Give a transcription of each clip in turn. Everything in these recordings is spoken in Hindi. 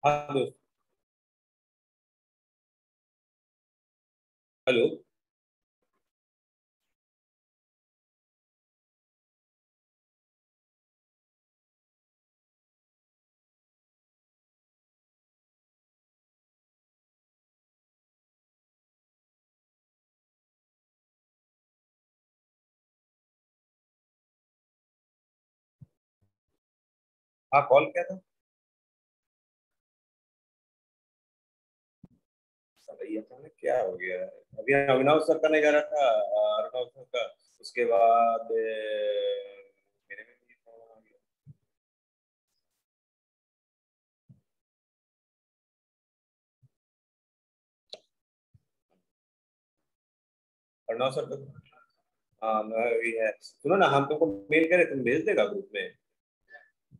हाँ दोस्त। हेलो। हाँ, कॉल किया था। साला ये अचानक क्या हो गया है? अभी अभिनव सर का नहीं जा रहा था, अर्णव सर का। उसके बाद मेरे में भी फोन आ गया। अर्णव सर का। हाँ, मैं भी है। सुनो ना, हम तुमको मेल करें, तुम भेज देगा ग्रुप में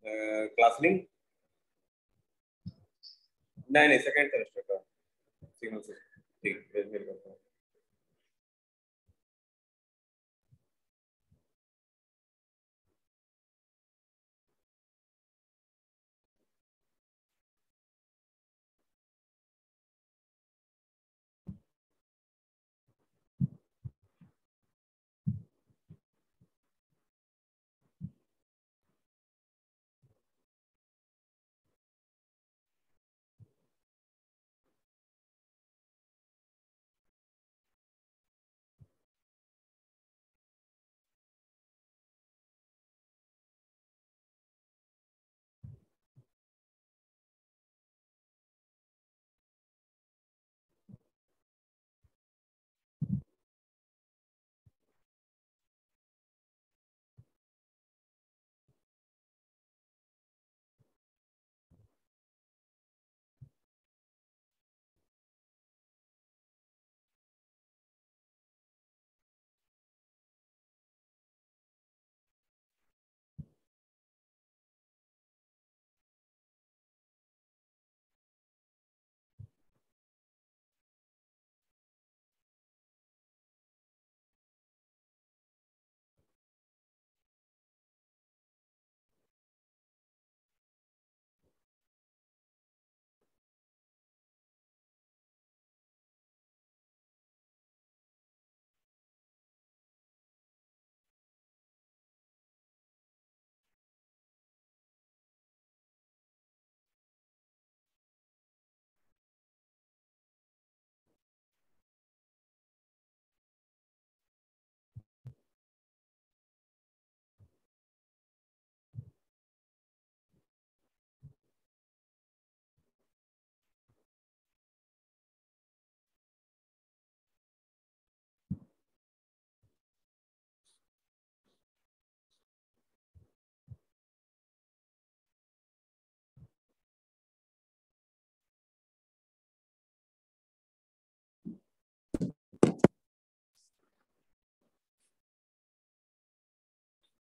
क्लास लिंक? नहीं नहीं, सेकंड सेमेस्टर का सिग्नल से। ठीक, मेल करता हूँ।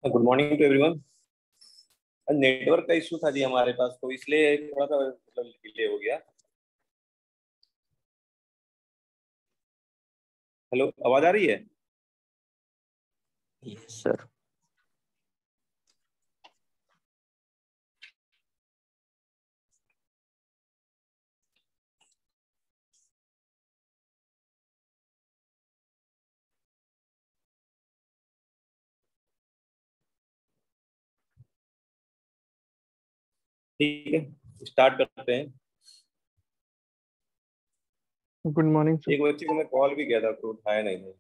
Good morning to everyone. Network का इशू था जी हमारे पास, तो इसलिए थोड़ा सा मतलब डिले हो गया। हेलो, आवाज आ रही है? Yes sir. ठीक है, स्टार्ट करते हैं। Good morning sir. एक बच्चे को मैं कॉल भी किया था तो उठाया नहीं था।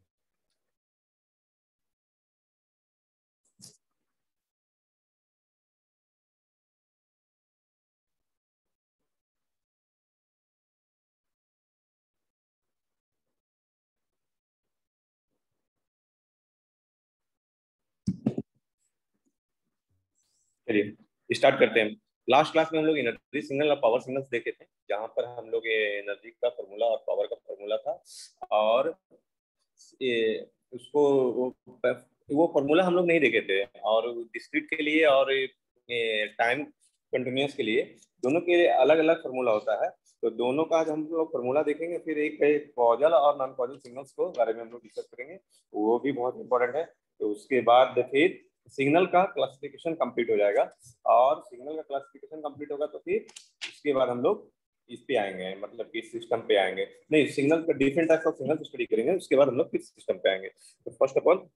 चलिए स्टार्ट करते हैं। लास्ट क्लास में हम लोग एनर्जी सिग्नल और पावर सिग्नल्स देखे थे, जहां पर हम लोग ये एनर्जी का फॉर्मूला और पावर का फॉर्मूला था। और ये उसको वो फॉर्मूला हम लोग नहीं देखे थे। और डिस्क्रीट के लिए और टाइम कंटिन्यूस के लिए दोनों के अलग अलग फार्मूला होता है। तो दोनों का आज हम लोग फार्मूला देखेंगे, फिर एक कॉजल और नॉन कॉजल सिग्नल्स को बारे में हम लोग डिस्कस करेंगे, वो भी बहुत इंपॉर्टेंट है। तो उसके बाद फिर सिग्नल का क्लासिफिकेशन कंप्लीट हो जाएगा। और सिग्नल का क्लासिफिकेशन कंप्लीट होगा तो फिर उसके बाद हम लोग इस पे आएंगे, मतलब कि सिस्टम पे आएंगे। नहीं, सिग्नल का different types of signal study करेंगे, उसके बाद हम लोग फिर सिस्टम पे आएंगे। तो फर्स्ट ऑफ ऑल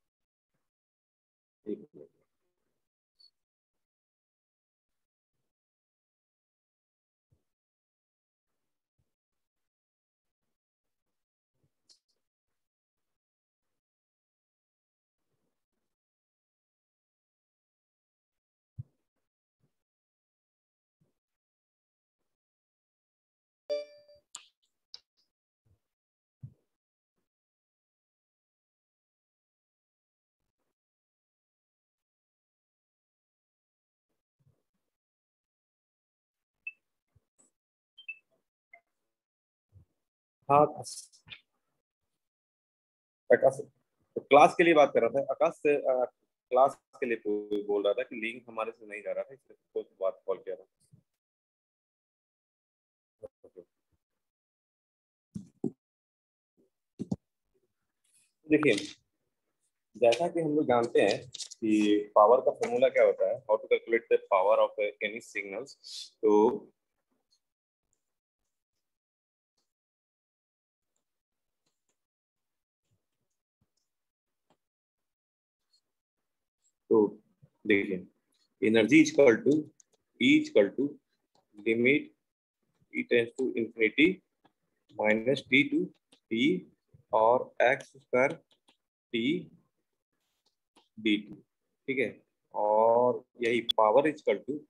हाँ आकाश, तो क्लास के लिए बात कर रहा था आकाश से। क्लास के लिए बोल रहा था कि लिंक हमारे से नहीं जा रहा था, इसलिए तो बात कॉल किया था। देखिए, जैसा कि हम लोग जानते हैं कि पावर का फॉर्मूला क्या होता है, how to calculate the power of any signals. तो देखिए, energy is equal to limit E tends to infinity minus T to T और X square T D T. ठीक है, और यही power is equal to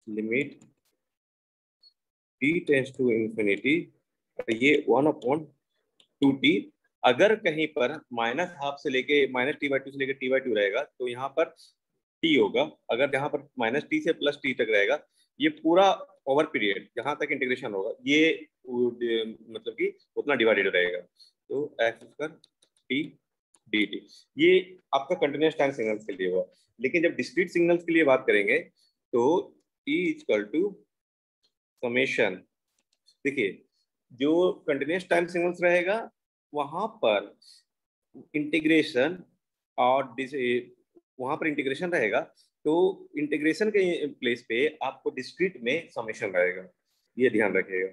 limit T tends to infinity, ये 1/2t। अगर कहीं पर माइनस हाफ से लेके -t/2 से लेके t/2 रहेगा तो यहाँ पर t होगा। अगर जहाँ पर -t से +t तक रहेगा, ये पूरा ओवर पीरियड जहाँ तक इंटीग्रेशन होगा ये मतलब कि उतना डिवाइडेड रहेगा। तो x square T D T, ये आपका कंटिन्यूस टाइम सिग्नल्स के लिए हुआ। लेकिन जब डिस्क्रीट सिग्नल्स के लिए बात करेंगे तो t इक्वल टू समेशन। देखिए, जो कंटिन्यूस टाइम सिग्नल्स रहेगा वहां पर इंटीग्रेशन और वहां पर इंटीग्रेशन रहेगा, तो इंटीग्रेशन के प्लेस पे आपको डिस्क्रीट में समेशन रहेगा, ये ध्यान रखिएगा।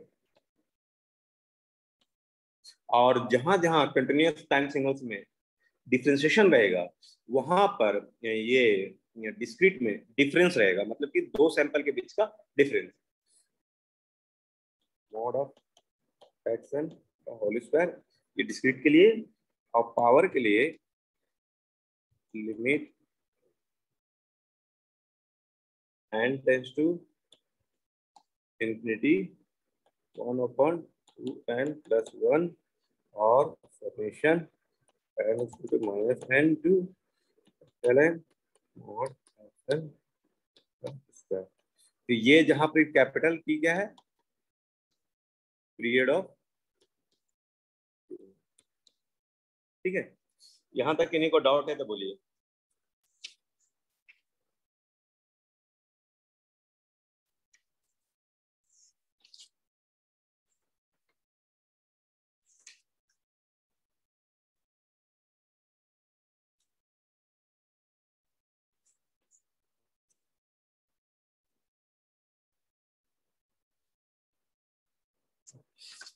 और जहां जहां कंटिन्यूस टाइम सिग्नल्स में डिफ्रेंशिएशन रहेगा वहां पर ये डिस्क्रीट में डिफरेंस रहेगा, मतलब कि दो सैंपल के बीच का difference. Mod of x n whole square, ये डिस्क्रीट के लिए, और पावर के लिए limit n tends to infinity 1/2n+1 और summation n to -n to ln mod x n square. तो ये जहां पर कैपिटल P क्या है, पीरियड ऑफ। ठीक है, यहां तक किन्हीं को डाउट है तो बोलिए।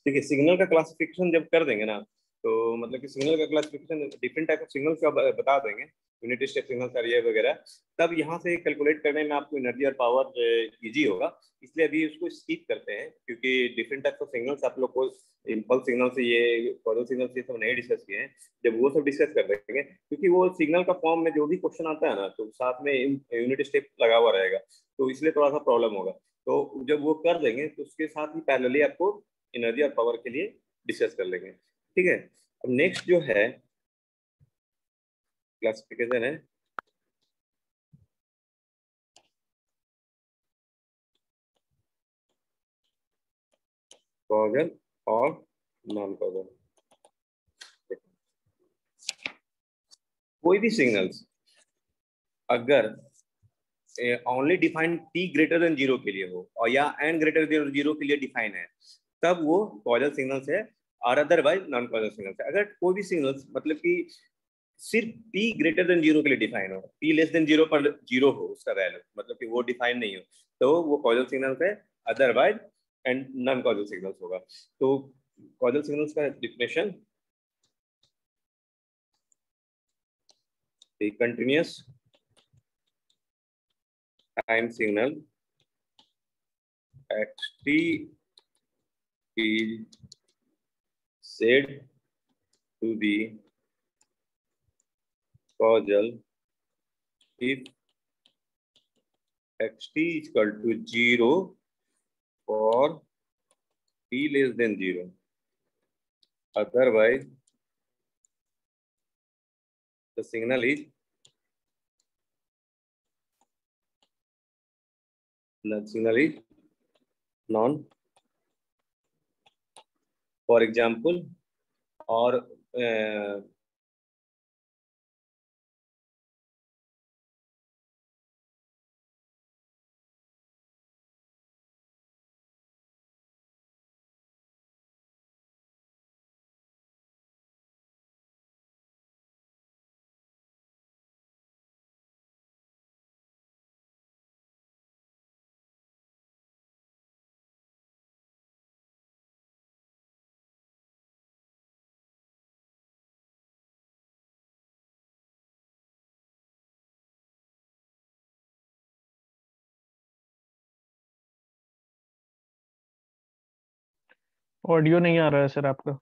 देखिए, सिग्नल का क्लासिफिकेशन जब कर देंगे ना, तो मतलब कि सिग्नल का classification different type of signal का बता देंगे, यूनिट स्टेप सिग्नल कार्य वगैरह, तब यहाँ से कैलकुलेट करने में आपको एनर्जी और पावर इजी होगा। इसलिए अभी उसको स्किप करते हैं, क्योंकि डिफरेंट टाइप ऑफ सिग्नल्स आप लोग को, इम्पल्स सिग्नल से ये कॉर्डल सिग्नल से सब नहीं डिस्कस किए हैं। जब वो सब डिस्कस कर देंगे, क्योंकि वो सिग्नल का फॉर्म में जो भी क्वेश्चन आता है ना, तो साथ में यूनिट स्टेप लगा हुआ रहेगा, तो इसलिए थोड़ा सा प्रॉब्लम होगा। तो जब वो कर देंगे तो उसके साथ ही पैरेलली आपको एनर्जी और पावर के लिए डिस्कस कर लेंगे। ठीक है, अब नेक्स्ट जो है क्लासिफिकेशन है कॉजल और नॉन कॉजल। कोई भी सिग्नल्स अगर only define t greater than 0 के लिए हो, और या n ग्रेटर देन 0 के लिए डिफाइन है, तब वो कॉजल सिग्नल्स है, और अदरवाइज नॉन कॉजल सिग्नल्स है। अगर कोई भी सिग्नल्स मतलब कि सिर्फ t ग्रेटर देन 0 के लिए डिफाइन हो, t लेस देन 0 पर 0 हो उसका वैल्यू, मतलब कि वो डिफाइन नहीं हो, तो वो कॉजल सिग्नल्स है। Otherwise and non causal signals होगा। तो कॉजल सिग्नल्स का definition, a continuous time signal at t is said to be causal if xt is equal to 0 for t less than 0. Otherwise, the signal is non. For example, or audio नहीं आ रहा है सर आपका।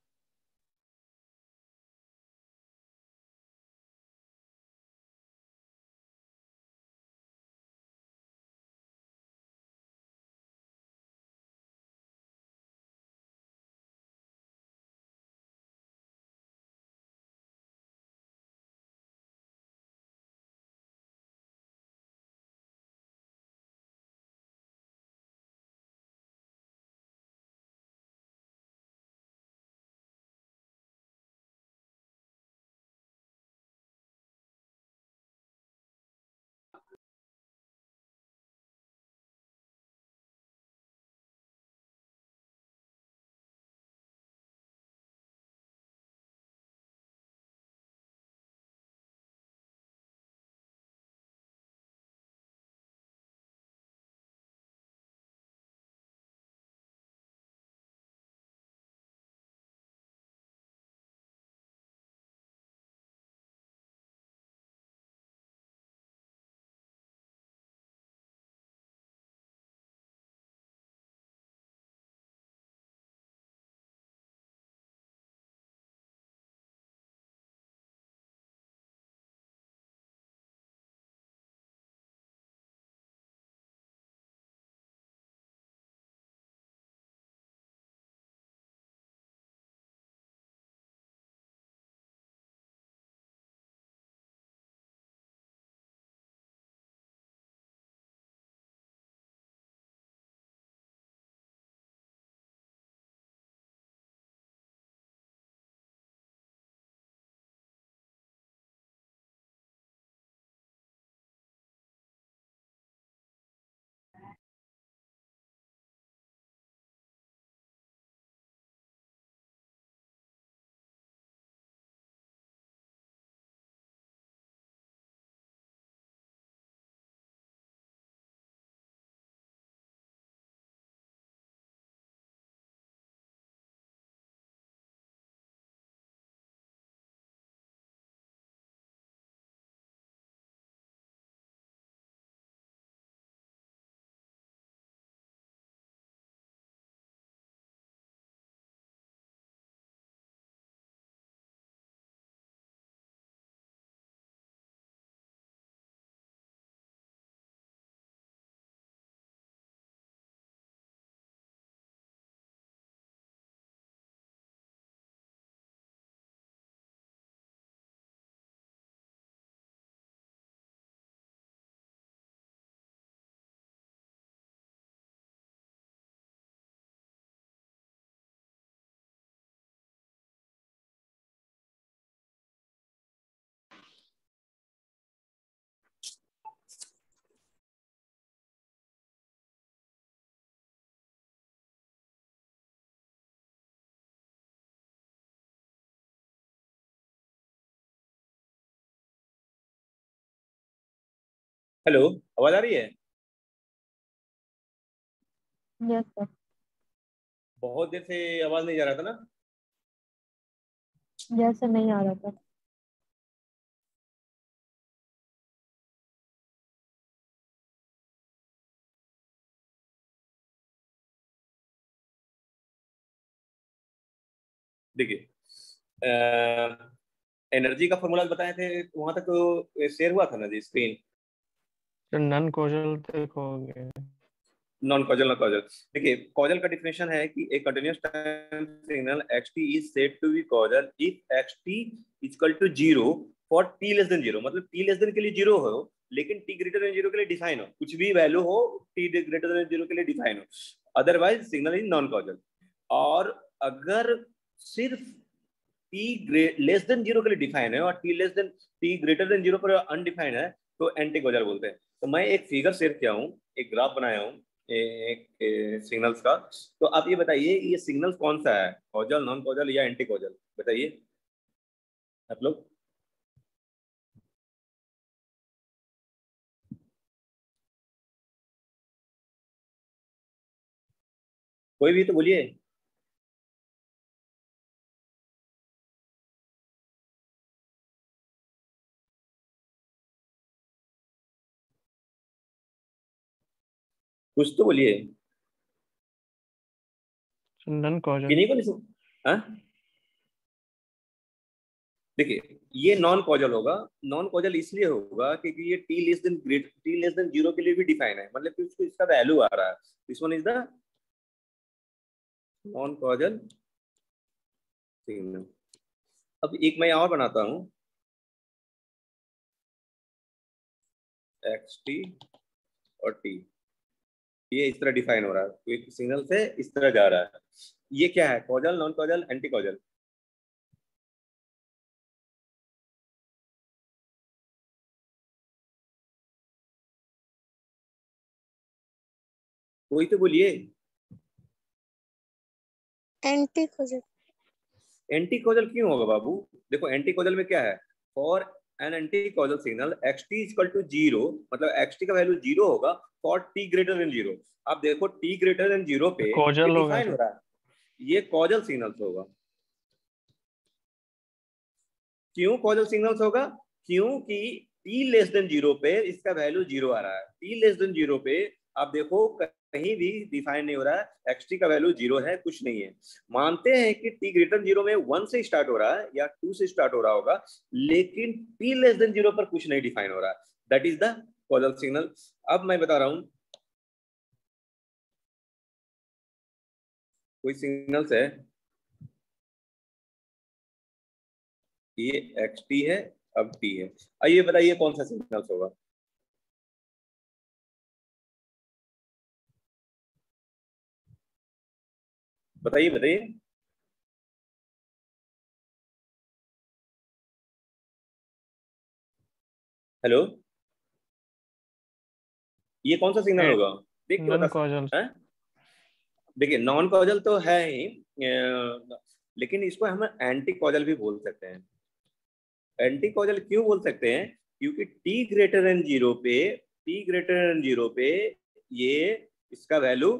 हेलो, आवाज आ रही है? Yes sir. बहुत देर से आवाज नहीं जा रहा था ना। जैसे नहीं आ रहा था। देखिए, एनर्जी का फॉर्मूला बताए थे, वहां तक तो शेयर हुआ था ना जी स्क्रीन। तो नन कॉजल तक हो गया। Non causal, non causal. देखिए, कॉजल का डिफिनेशन है कि a continuous time signal xt is said to be causal if xt equal to 0 for t less than 0। मतलब t लेस देन के लिए 0 हो, लेकिन t ग्रेटर देन 0 के लिए डिफाइन हो, कुछ भी वैल्यू हो t ग्रेटर देन 0 के लिए डिफाइन हो, otherwise signal is non causal. और अगर सिर्फ t लेस देन 0 के लिए डिफाइन है और t ग्रेटर देन 0 पर अनडिफाइंड है, तो एंटी कॉजल बोलते हैं। तो मैं एक फिगर शेयर किया हूँ, एक ग्राफ बनाया हूँ एक सिग्नल्स का। तो आप ये बताइए, ये सिग्नल कौन सा है, कॉजल, नॉन कॉजल या एंटी कॉजल? बताइए आप लोग। कोई भी तो बोलिए। कुछ तो बोलिए। Non causal. किन्हीं को नहीं सुन। हाँ? देखिए, ये नॉन कॉजल होगा। नॉन कॉजल इसलिए होगा क्योंकि ये टी लेस देन 0 के लिए भी डिफाइन है, मतलब कि उसको इसका वैल्यू आ रहा है। This one is the non causal signal. अब एक मैं और बनाता हूँ, एक्स टी और टी, ये इस तरह डिफाइन हो रहा है, तो एक सिग्नल से इस तरह जा रहा है। ये क्या है, causal, non causal, anti causal? कोई तो बोलिए। Anti causal. एंटी कॉजल क्यों होगा बाबू? देखो, एंटी कॉजल में क्या है, for an anti causal signal x t equal to 0, मतलब एक्स टी का वैल्यू 0 होगा फॉर टी ग्रेटर देन 0। आप देखो, टी ग्रेटर देन 0 पे ये कॉजल होगा डिफाइन हो सर। रहा है, ये कॉजल सिग्नल्स होगा। क्यों कॉजल सिग्नल्स होगा? क्योंकि टी लेस देन 0 पे इसका वैल्यू 0 आ रहा है। टी लेस देन 0 पे आप देखो कहीं भी डिफाइन नहीं हो रहा है, एक्स टी का वैल्यू 0 है, कुछ नहीं है। मानते हैं कि टी ग्रेटर 0 में 1 से स्टार्ट हो रहा है या 2 से स्टार्ट हो रहा होगा, लेकिन टी लेस देन 0 पर कुछ नहीं डिफाइन हो रहा है। That is the causal signal. अब मैं बता रहा हूं, कोई सिग्नल्स है, ये एक्स टी है, अब टी है। आइए बताइए कौन सा सिग्नल्स होगा। बताइए बताइए। हेलो, ये कौन सा सिग्नल होगा? देख के नन बता कॉजल। सकते हैं। देखिए, नॉन कॉजल तो है ही, लेकिन इसको हम एंटी कॉजल भी बोल सकते हैं। एंटी कॉजल क्यों बोल सकते हैं? क्योंकि टी ग्रेटर देन 0 पे, टी ग्रेटर देन 0 पे ये इसका वैल्यू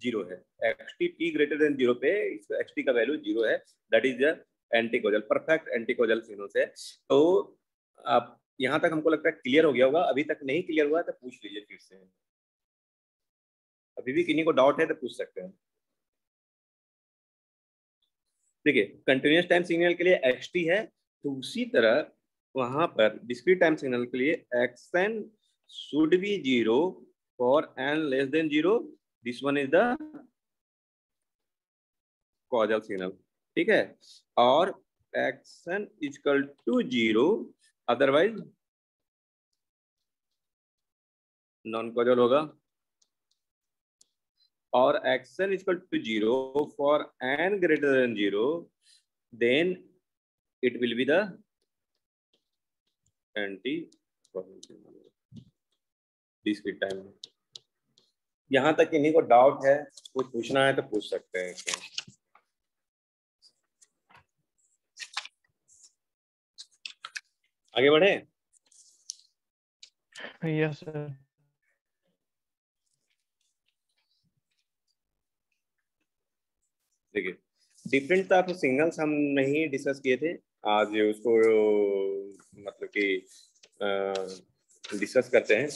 0 है। एक्स टी ग्रेटर देन 0 पे एक्स टी का वैल्यू 0 है। That is the anti causal, perfect anti causal signals है। तो आप यहाँ तक हमको लगता है क्लियर हो गया होगा। अभी तक नहीं क्लियर हुआ तो पूछ लीजिए फिर से। अभी भी किन्हीं को डाउट है तो पूछ सकते हैं। देखिए, कंटिन्यूस टाइम सिग्नल के लिए एक्स टी है, तो उसी तरह वहां पर डिस्क्रीट टाइम सिग्नल के लिए x n should be 0 for n less than 0। This one is the causal signal. ठीक है? और x n equal to 0, otherwise non causal होगा। और x n equal to 0 for n greater than 0, then it will be the anti discrete time। यहाँ तक किन्हीं को डाउट है, कुछ पूछना है तो पूछ सकते हैं क्या? आगे बढ़े। Yes sir. देखिए डिफरेंट टाइप ऑफ सिग्नल्स हम नहीं डिस्कस किए थे, आज उसको मतलब कि डिस्कस करते हैं।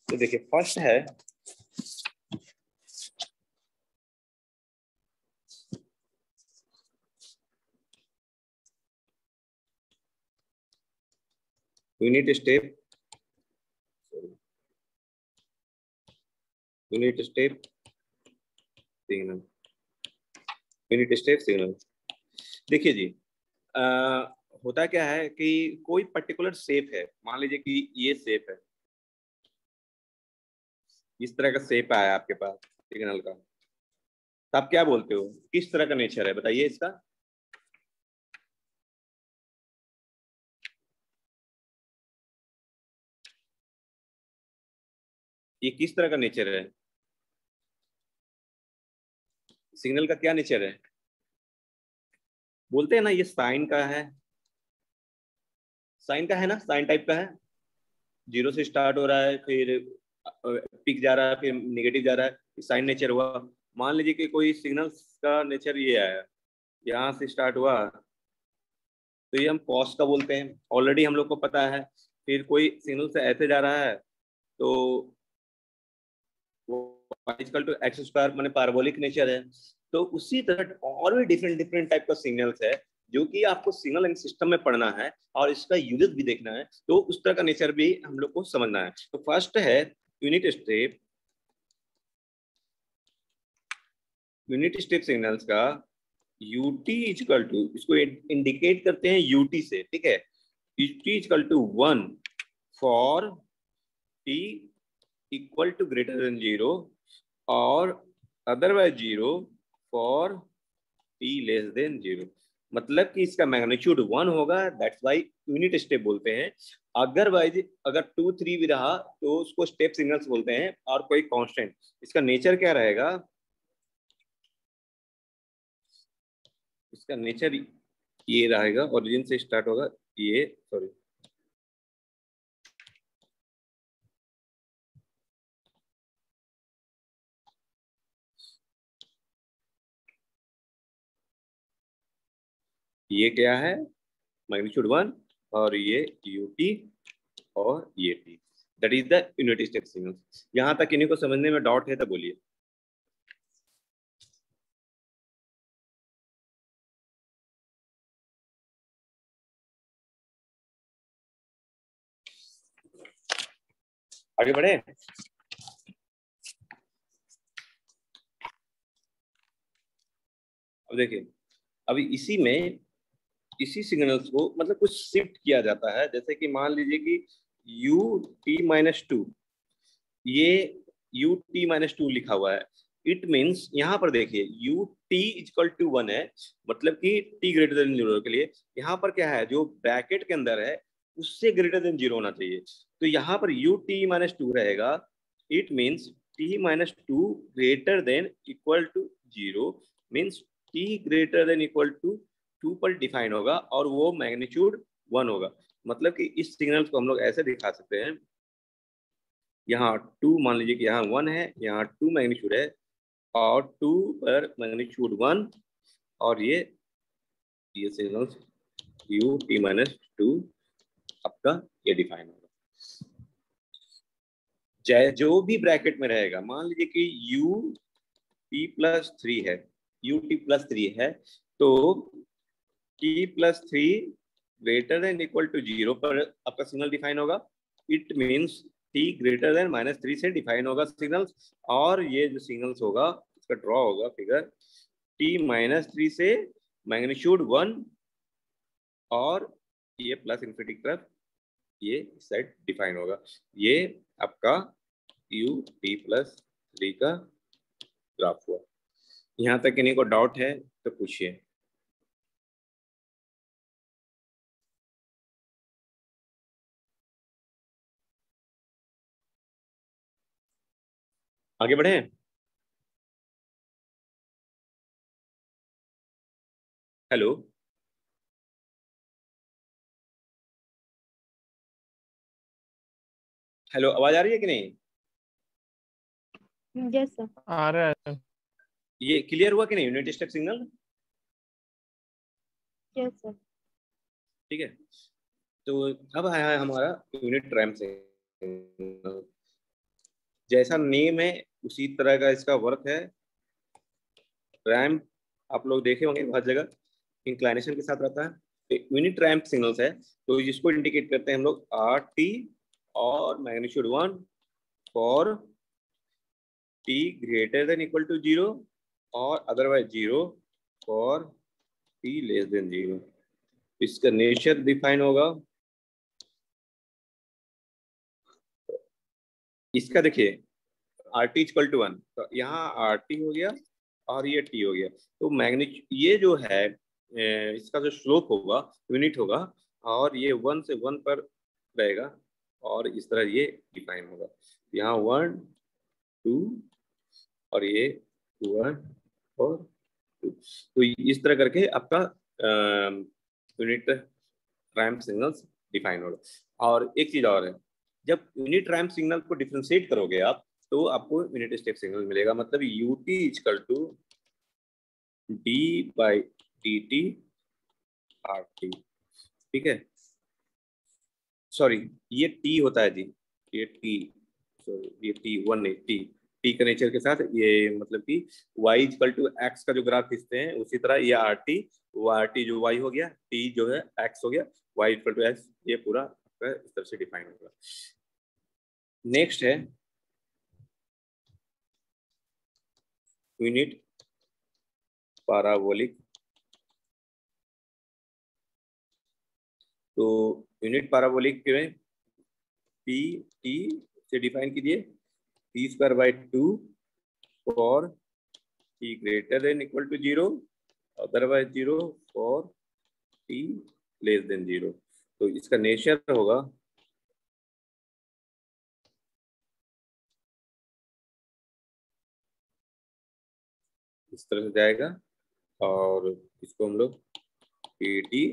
तो देखिए फर्स्ट है unit step signal, unit step signal. देखिए जी आ, होता क्या है कि कोई पर्टिकुलर शेप है, मान लीजिए कि ये शेप है, इस तरह का शेप आया आपके पास सिग्नल का, तो आप क्या बोलते हो, किस तरह का नेचर है बताइए इसका? ये किस तरह का नेचर है, सिग्नल का क्या नेचर है? बोलते हैं ना ये साइन का है, साइन का है ना, साइन टाइप का है, जीरो से स्टार्ट हो रहा है, फिर पिक जा रहा है, फिर निगेटिव जा रहा है, साइन नेचर हुआ। मान लीजिए कि कोई सिग्नल्स का नेचर ये आया, यहाँ से स्टार्ट हुआ तो ये हम कॉस का बोलते हैं, ऑलरेडी हम लोग को पता है। फिर कोई सिग्नल से ऐसे जा रहा है तो वो इक्वल टू एक्स स्क्वायर माने पार्बोलिक नेचर है। तो उसी तरह और भी डिफरेंट डिफरेंट टाइप का सिग्नल्स है जो कि आपको सिग्नल एंड सिस्टम में पढ़ना है और इसका यूजेस भी देखना है, तो उस तरह का नेचर भी हम लोग को समझना है। तो फर्स्ट है unit step, unit step signals का ut इक्वल टू, इसको इंडिकेट करते हैं ut से, ठीक है, ut equal to 1 for t equal to greater than 0 और otherwise 0 for t less than 0। मतलब कि इसका मैग्नीट्यूड 1 होगा, दैट्स वाई यूनिट स्टेप बोलते हैं। अदरवाइज अगर 2 3 भी रहा तो उसको स्टेप सिग्नल्स बोलते हैं, और कोई कांस्टेंट, इसका नेचर क्या रहेगा, इसका नेचर ये रहेगा, ओरिजिन से स्टार्ट होगा ये, सॉरी ये क्या है, मैग्नीट्यूड 1 और ये ut और ये t, that is the unit step signal. यहां तक इन्हीं को समझने में डाउट है तो बोलिए। आगे बढ़े। अब देखिए अभी इसी में इसी सिग्नल्स को मतलब कुछ शिफ्ट किया जाता है, जैसे कि मान लीजिए कि ut-2, ये ut-2 लिखा हुआ है। इट मीन्स यहाँ पर देखिए ut इक्वल टू 1 है, मतलब कि t ग्रेटर देन 0 के लिए यहाँ पर क्या है, जो ब्रैकेट के अंदर है उससे ग्रेटर देन 0 होना चाहिए। तो यहाँ पर ut-2 रहेगा, it means t-2 greater than equal to 0, means t greater than equal to 2 पर डिफाइन होगा और वो मैग्नीट्यूड 1 होगा। मतलब कि इस सिग्नल को हम लोग ऐसे दिखा सकते हैं, यहाँ 2 मान लीजिए कि यहाँ 1 है, यहाँ 2 मैग्नीट्यूड है और 2 पर मैग्नीट्यूड 1, और ये सिग्नल ut-2 आपका ये डिफाइन होगा। चाहे जो भी ब्रैकेट में रहेगा, मान लीजिए कि ut+3 है, ut+3 है, तो t+3 greater than equal to 0 पर आपका सिग्नल डिफाइन होगा। It means t greater then -3 से डिफाइन होगा सिग्नल्स, और ये जो सिग्नल्स होगा इसका ड्रॉ होगा फिगर t-3 से मैग्नीट्यूड 1 और ये प्लस इन्फिनिटी की तरफ ये सेट डिफाइन होगा। ये आपका ut+3 का ग्राफ हुआ। यहाँ तक किन्हीं को डाउट है तो पूछिए। आगे बढ़े। हेलो हेलो, आवाज आ रही है कि नहीं? Yes sir. आ रहा है। ये क्लियर हुआ कि नहीं unit step signal? Yes sir. ठीक है, तो अब आया हमारा यूनिट रैम्प सिग्नल। जैसा नेम है उसी तरह का इसका वर्क है। रैम्प आप लोग देखे होंगे हर जगह इंक्लाइनेशन के साथ रहता है। तो यूनिट रैम्प सिग्नल्स है, तो जिसको इंडिकेट करते हैं हम लोग आर टी और magnitude 1 for t greater than equal to 0 और otherwise 0 for t less than 0। इसका नेचर डिफाइन होगा। इसका देखिए आर टी इक्वल टू 1, तो यहाँ आर टी हो गया और ये टी हो गया। तो मैग्नीट्यूड ये जो है इसका जो स्लोप होगा यूनिट होगा और ये 1 से 1 पर रहेगा और इस तरह ये डिफाइन होगा। यहाँ 1 2 और ये 1 और 2। तो इस तरह करके आपका यूनिट रैम्प सिग्नल्स डिफाइन होगा। और एक चीज और है, जब यूनिट रैम्प सिग्नल को डिफरेंशिएट करोगे आप तो आपको यूनिट स्टेप सिग्नल मिलेगा। मतलब u t equal to d by d t r t. ठीक है, सॉरी ये टी होता है जी, ये टी, सॉरी ये टी 1 नहीं, टी टी का नेचर के साथ ये मतलब कि y इक्वल टू एक्स का जो ग्राफ खींचते हैं उसी तरह ये आर टी जो y हो गया, टी जो है x हो गया, y इक्वल टू एक्स, ये पूरा इस तरह से डिफाइन होगा। नेक्स्ट है यूनिट पैराबोलिक। तो यूनिट पैराबोलिक में पी टी से डिफाइन कीजिए, t square by 2 for t greater than equal to 0 otherwise 0 for t less than 0। तो इसका नेचर होगा इस तरह से जाएगा और इसको हम लोग पी टी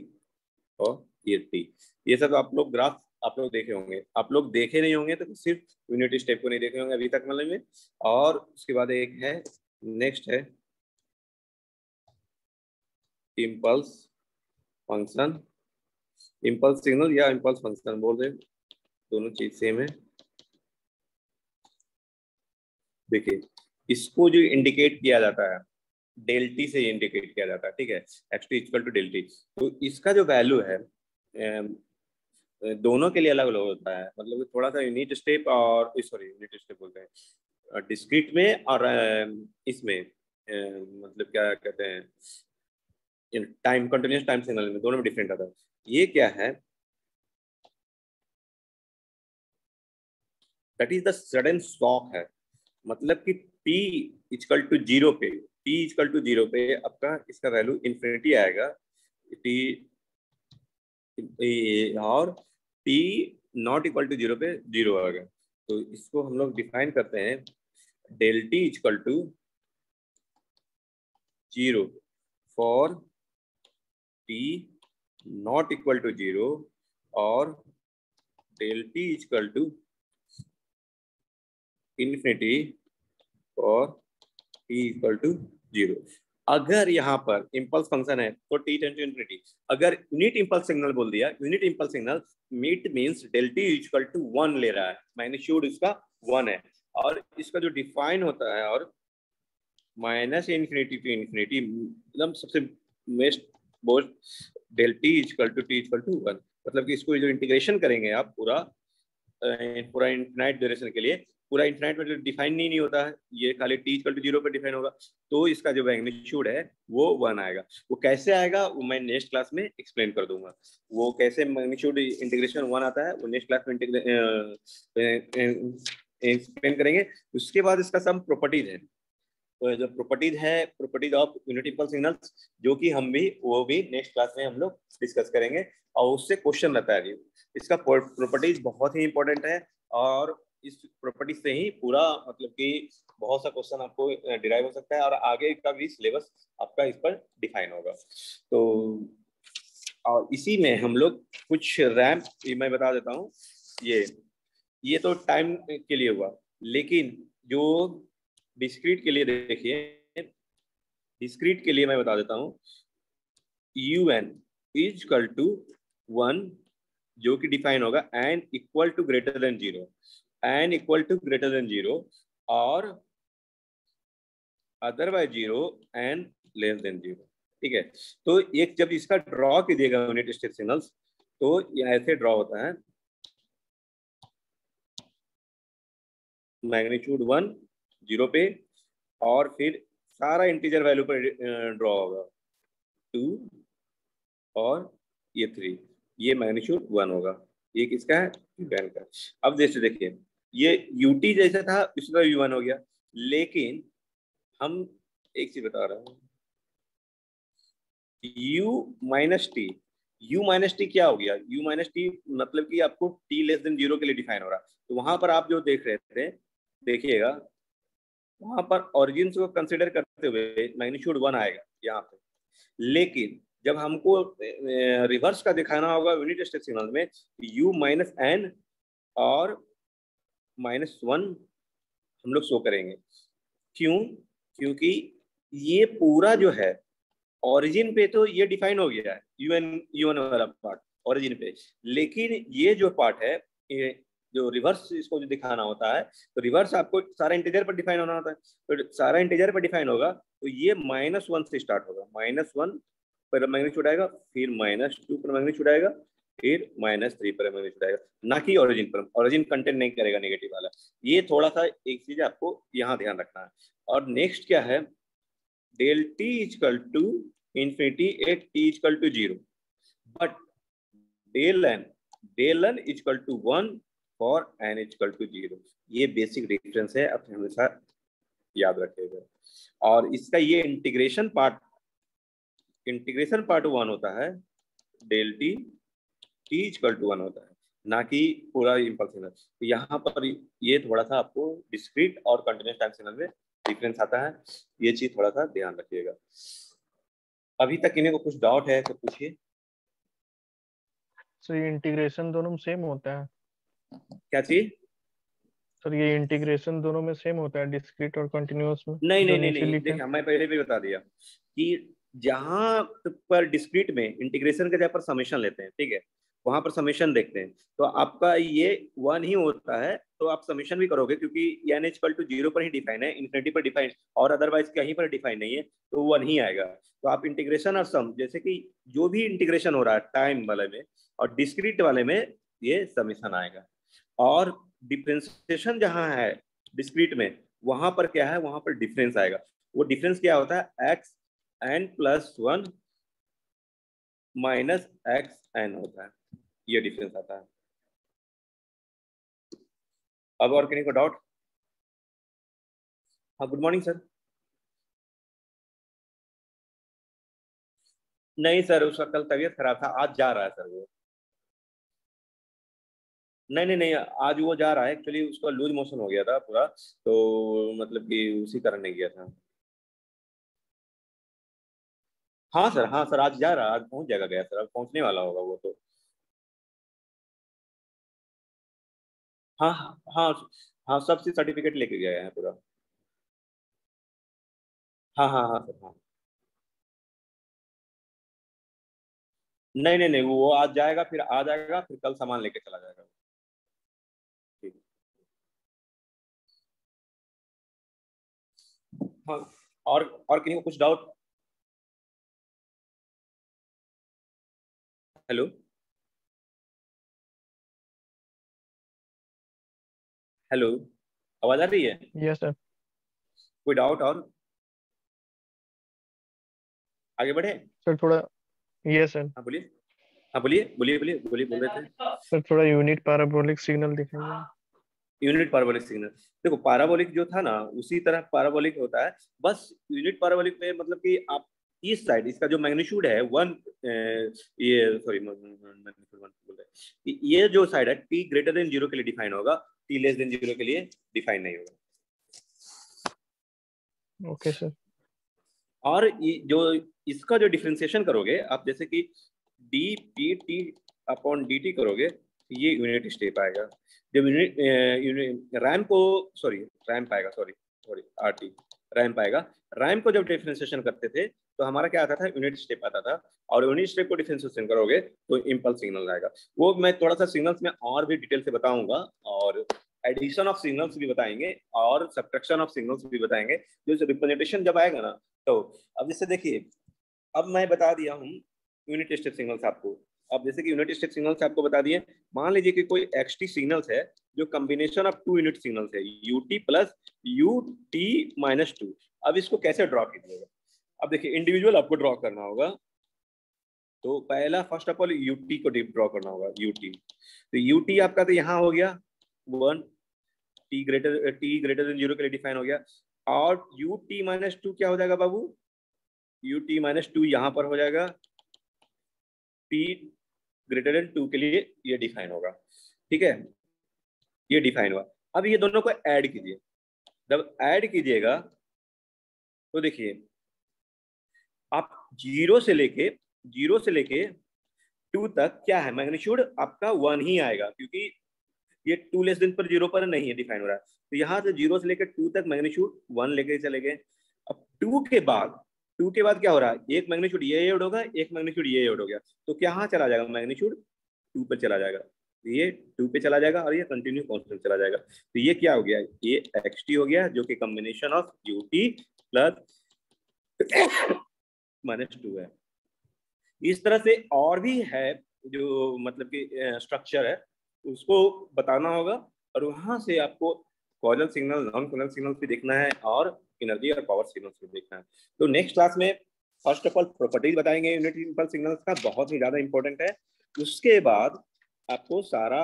और ये टी, ये सब आप लोग ग्राफ आप लोग देखे होंगे। आप लोग देखे नहीं होंगे तो सिर्फ यूनिट स्टेप को नहीं देखे होंगे अभी तक मतलब में। और उसके बाद एक है, नेक्स्ट है इम्पल्स फंक्शन। इम्पल्स सिग्नल या इम्पल्स फंक्शन बोल रहे, दोनों चीज सेम है। देखिए इसको जो इंडिकेट किया जाता है डेल टी से इंडिकेट किया जाता है। ठीक है, x t equal to del t. तो इसका जो वैल्यू है दोनों के लिए अलग अलग होता है। मतलब थोड़ा सा यूनिट स्टेप और सॉरी यूनिट स्टेप बोलते हैं डिस्क्रीट में और इसमें मतलब क्या कहते हैं टाइम कंटिन्यूस टाइम सिग्नल में, दोनों में डिफरेंट आता है। ये क्या है, that is the sudden shock है। मतलब कि t इक्वल टू 0 पे, t इक्वल टू 0 पे आपका इसका वैल्यू इन्फिनिटी आएगा t, और t नॉट इक्वल टू 0 पे 0 आएगा। तो इसको हम लोग डिफाइन करते हैं del t equal to 0 for t not equal to 0 और del t equal to infinity और t इक्वल टू 0। अगर यहाँ पर इम्पल्स फंक्शन है तो t टेंड टू इन्फिनिटी। अगर यूनिट इम्पल्स सिग्नल बोल दिया, unit impulse signal meet means del t equal to 1 ले रहा है, मैग्नीट्यूड इसका 1 है। और इसका जो डिफाइन होता है और माइनस इन्फिनिटी टू इन्फिनिटी, मतलब सबसे best boost del t equal to 1। मतलब कि इसको जो इंटीग्रेशन करेंगे आप पूरा पूरा इनफिनाइट ड्यूरेशन के लिए, पूरा इनफिनाइट मतलब डिफाइन नहीं होता है, ये खाली t इक्वल टू 0 पर डिफाइन होगा। तो इसका जो मैग्नीट्यूड है वो 1 आएगा। वो कैसे आएगा वो मैं नेक्स्ट क्लास में एक्सप्लेन कर दूंगा। वो कैसे मैग्नीट्यूड इंटीग्रेशन 1 आता है वो नेक्स्ट क्लास में एक्सप्लेन करेंगे। उसके बाद इसका सम प्रॉपर्टीज है, तो जो प्रॉपर्टीज है properties of unit impulse signals, जो कि हम भी वो भी नेक्स्ट क्लास में हम लोग डिस्कस करेंगे और उससे क्वेश्चन रहता है। इसका प्रॉपर्टीज बहुत ही इंपॉर्टेंट है और इस प्रॉपर्टीज से ही पूरा मतलब कि बहुत सा क्वेश्चन आपको डिराइव हो सकता है और आगे का भी सिलेबस आपका इस पर डिफाइन होगा। तो और इसी में हम लोग कुछ रैम्प मैं बता देता हूँ। ये तो टाइम के लिए हुआ, लेकिन जो डिस्क्रीट के लिए देखिए डिस्क्रीट के लिए मैं बता देता हूँ, un इज इक्वल टू 1 जो कि डिफाइन होगा n equal to greater than 0, n equal to greater than 0 और अदरवाइज 0 n लेस देन 0। ठीक है, तो एक जब इसका ड्रॉ कीजिएगा यूनिट स्टेप सिग्नल्स, तो ये ऐसे ड्रॉ होता है, मैग्नीट्यूड 1 0 पे और फिर सारा इंटीजर वैल्यू पर ड्रॉ होगा 2 और ये 3, ये मैग्नीट्यूड 1 होगा, ये किसका है, un का। अब जैसे देखिए ये ut जैसा था इसका u1 हो गया, लेकिन हम एक चीज बता रहा हूँ, u माइनस टी क्या हो गया, u माइनस टी मतलब कि आपको t लेस देन 0 के लिए डिफाइन हो रहा, तो वहां पर आप जो देख रहे थे, देखिएगा वहां पर ऑरिजिन को कंसिडर करते हुए मैग्नीट्यूड 1 आएगा यहाँ पे, लेकिन जब हमको रिवर्स का दिखाना होगा यूनिट स्टेप सिग्नल में, u माइनस एन और -1 हम लोग शो करेंगे। क्यों? क्योंकि ये पूरा जो है ओरिजिन पे तो ये डिफाइन हो गया है un वाला पार्ट ओरिजिन पे, लेकिन ये जो पार्ट है, ये जो रिवर्स इसको जो दिखाना होता है, तो रिवर्स आपको सारा इंटीजर पर डिफाइन होना होता है, तो सारा इंटीजर पर डिफाइन होगा, तो ये -1 से स्टार्ट होगा, -1 पर मैग्नीट्यूड आएगा, फिर -2 पर मैग्नीट्यूड आएगा, फिर -3 पर मैग्नीट्यूड आएगा, ना कि ओरिजिन पर। ओरिजिन कंटेंट नहीं करेगा नेगेटिव वाला। ये थोड़ा सा एक चीज आपको यहाँ ध्यान रखना है। और नेक्स्ट क्या है, del t equal to infinity at t equal to 0, but del n equal to 1 for n equal to 0। ये बेसिक डिफरेंस है, आप हमेशा याद रखिएगा। और इसका ये इंटीग्रेशन पार्ट 1 होता है, डेल टी इक्वल टू 1 होता है, ना कि पूरा इम्पल्स सिग्नल। तो यहाँ पर ये थोड़ा सा आपको डिस्क्रीट और कंटिन्यूस टाइम सिग्नल में डिफरेंस आता है, ये चीज थोड़ा सा ध्यान रखिएगा। अभी तक इन्हें को कुछ डाउट है तो पूछिए। सर ये इंटीग्रेशन दोनों में सेम होता है? क्या चीज? सर ये इंटीग्रेशन दोनों में सेम होता है, डिस्क्रीट और कंटिन्यूअस में? नहीं जो नहीं नहीं नीचे नहीं, लिखा है। देखिए मैं पहले भी बता दिया कि जहां पर डिस्क्रीट में इंटीग्रेशन के जगह पर समेशन लेते हैं, ठीक है, वहां पर समेशन देखते हैं, तो आपका ये 1 ही होता है, तो आप समेशन भी करोगे क्योंकि n इक्वल टू 0 पर ही डिफाइन है, इन्फिनिटी पर डिफाइन और अदरवाइज कहीं पर डिफाइन नहीं है, तो 1 ही आएगा। तो आप इंटीग्रेशन और सम, जैसे कि जो भी इंटीग्रेशन हो रहा है टाइम वाले में और डिस्क्रीट वाले में, ये समेशन आएगा। और डिफरेंशिएशन जहां है डिस्क्रीट में, वहां पर क्या है, वहां पर डिफरेंस आएगा। वो डिफरेंस क्या होता है, x n plus 1 minus x n होता है, ये डिफरेंस आता है। अब और किसी को डाउट? हाँ, गुड मॉर्निंग सर। नहीं सर, उसका कल तबीयत खराब था, आज जा रहा है सर वो। नहीं नहीं नहीं, आज वो जा रहा है, एक्चुअली उसका लूज मोशन हो गया था पूरा, तो मतलब कि उसी कारण नहीं गया था। हाँ सर, हाँ सर, आज जा रहा है, आज पहुंच जाएगा गया सर, आज पहुंचने वाला होगा वो तो। हाँ हाँ हाँ हाँ, सबसे सर्टिफिकेट लेके गया है पूरा। हाँ हाँ हाँ सर, हाँ। नहीं नहीं नहीं, वो आज जाएगा, फिर आ जाएगा, फिर कल सामान लेके चला जाएगा। ठीक। हाँ, और किसी को कुछ डाउट? हेलो हेलो, आवाज आ रही है? Yes sir. कोई डाउट और? आगे बढ़े? सर थोड़ा, यस सर। हाँ बोलिए, हाँ बोलिए बोलिए बोलिए बोलिए, बोल रहे थे। सर थोड़ा यूनिट पैराबोलिक सिग्नल दिखाइए। यूनिट पाराबोलिक सिग्नल, देखो पाराबोलिक जो था ना उसी तरह पाराबोलिक होता है, बस यूनिट पाराबोलिक में मतलब कि आप इस साइड इसका जो मैग्नीट्यूड है 1, ये सॉरी मैग्नीट्यूड 1 बोल रहे हैं, ये जो साइड है टी ग्रेटर देन 0 के लिए डिफाइन होगा, टी लेस देन 0 के लिए डिफाइन नहीं होगा। Okay sir. और ये जो इसका जो डिफ्रेंसिएशन करोगे आप, जैसे कि D P T upon D T करोगे, ये यूनिट स्टेप आएगा। जब यूनिट रैम को, सॉरी रैम्प आएगा, sorry sorry R T, ramp आएगा। रैंप को जब डिफरेंशिएशन करते थे तो हमारा क्या आता था, यूनिट स्टेप आता था, और यूनिट स्टेप को डिफरेंशिएशन करोगे तो इम्पल्स सिग्नल आएगा। वो मैं थोड़ा सा सिग्नल्स में और भी डिटेल से बताऊंगा, और एडिशन ऑफ सिग्नल्स भी बताएंगे और सब्ट्रैक्शन ऑफ सिग्नल्स भी बताएंगे, जो रिप्रेजेंटेशन जब आएगा ना। तो अब जैसे देखिए, अब मैं बता दिया हूँ यूनिट स्टेप सिग्नल्स आपको। अब जैसे कि यूनिट स्टेप सिग्नल्स आपको बता दिए, मान लीजिए कि कोई एक्सटी सिग्नल्स है जो combination of two unit signals है, UT plus UT minus two. अब इसको कैसे ड्रॉ कीजिएगा, अब देखिए इंडिविजुअल आपको ड्रॉ करना होगा। तो पहला फर्स्ट ऑफ ऑल यूटी को ड्रॉ करना होगा, यूटी। तो यूटी आपका तो यहाँ हो गया 1, टी ग्रेटर देन 0 के लिए डिफाइन हो गया। और यूटी माइनस टू क्या हो जाएगा बाबू, यूटी माइनस टू यहाँ पर हो जाएगा, टी ग्रेटर देन 2 के लिए ये डिफाइन होगा। ठीक है, ये डिफाइन हुआ। अब ये दोनों को ऐड कीजिए। जब ऐड कीजिएगा तो देखिए, आप जीरो से लेके 2 तक क्या है, मैग्नीट्यूड आपका 1 ही आएगा, क्योंकि ये 2 लेस देन पर 0 पर नहीं है, डिफाइन हो रहा है। तो यहाँ से 0 से लेकर 2 तक मैग्नीट्यूड 1 लेके चले गए। अब 2 के बाद क्या हो रहा है, एक मैग्नीट्यूड ये ऐड होगा, एक मैग्नीट्यूड ये ऐड हो गया, तो क्या चला जाएगा, मैग्नीट्यूड 2 पर चला जाएगा। तो ये 2 पे चला जाएगा और ये कंटिन्यू कांस्टेंट चला जाएगा। तो ये क्या हो गया, ये एक्स टी हो गया, जो कि combination of you t plus minus 2 है। इस तरह से और भी है जो मतलब कि स्ट्रक्चर है, उसको बताना होगा। और वहां से आपको causal signal, non causal signal भी देखना है, और एनर्जी और पावर सिग्नल्स भी देखना है। तो नेक्स्ट क्लास में फर्स्ट ऑफ ऑल प्रॉपर्टीज बताएंगे यूनिट इंपल्स सिग्नल्स का, बहुत ही ज्यादा इंपॉर्टेंट है। उसके बाद आपको सारा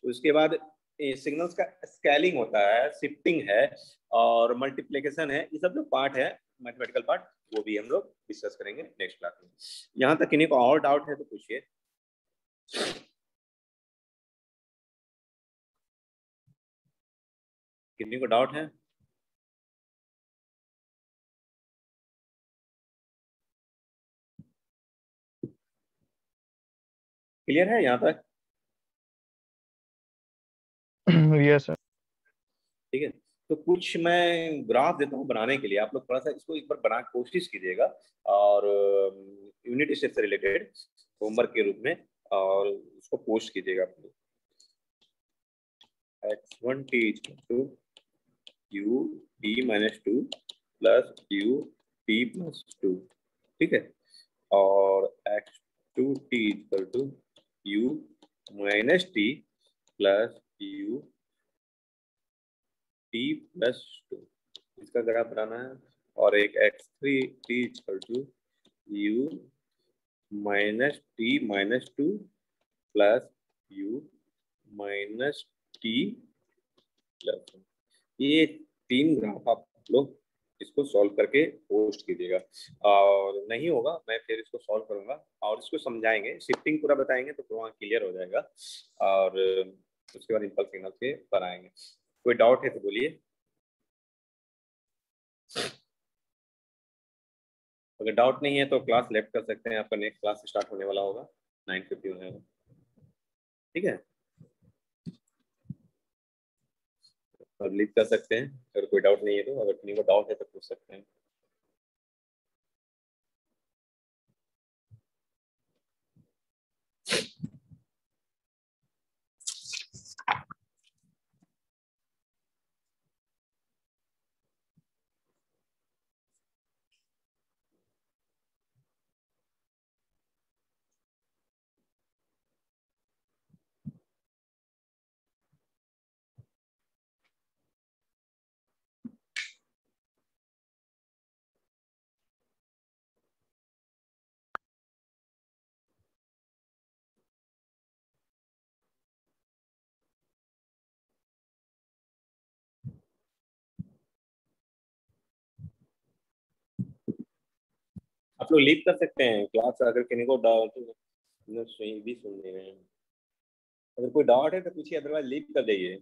उसके बाद सिग्नल्स का स्केलिंग होता है, शिफ्टिंग है और मल्टीप्लिकेशन है, ये सब जो पार्ट है मैथमेटिकल पार्ट, वो भी हम लोग डिस्कस करेंगे नेक्स्ट क्लास में। यहाँ तक किन्हीं को और डाउट है तो पूछिए। किन्हीं को डाउट है? क्लियर है यहाँ तक? Yes sir. ठीक है, तो कुछ मैं ग्राफ देता हूँ बनाने के लिए, आप लोग थोड़ा सा इसको एक बार बना कोशिश कीजिएगा, और यूनिट स्टेप से रिलेटेड होमवर्क के रूप में, और उसको पोस्ट कीजिएगा आप लोग। x1t to u t minus two plus u t plus two, ठीक है। और x2t equal to u minus t plus u t plus two, इसका ग्राफ बनाना है। और एक x3t equal to u minus two plus u minus t plus. ये 3 ग्राफ आप लोग इसको सॉल्व करके पोस्ट कीजिएगा, और नहीं होगा मैं फिर इसको सॉल्व करूंगा और इसको समझाएंगे, शिफ्टिंग पूरा बताएंगे तो वहाँ क्लियर हो जाएगा। और उसके बाद इम्पल्स सिग्नल के बनाएंगे। कोई डाउट है तो बोलिए। अगर डाउट नहीं है तो क्लास लेफ्ट कर सकते हैं, आपका नेक्स्ट क्लास स्टार्ट होने वाला होगा 9:50 होने वाला। ठीक है, और लीव कर सकते हैं अगर कोई डाउट नहीं है तो, अगर किसी को डाउट है तो पूछ सकते हैं। आप लोग लीव कर सकते हैं क्लास, अगर किसी को डाउट भी सुन रहे हैं। अगर कोई डाउट है तो पूछिए, अदरवाइज लीव कर जाइए।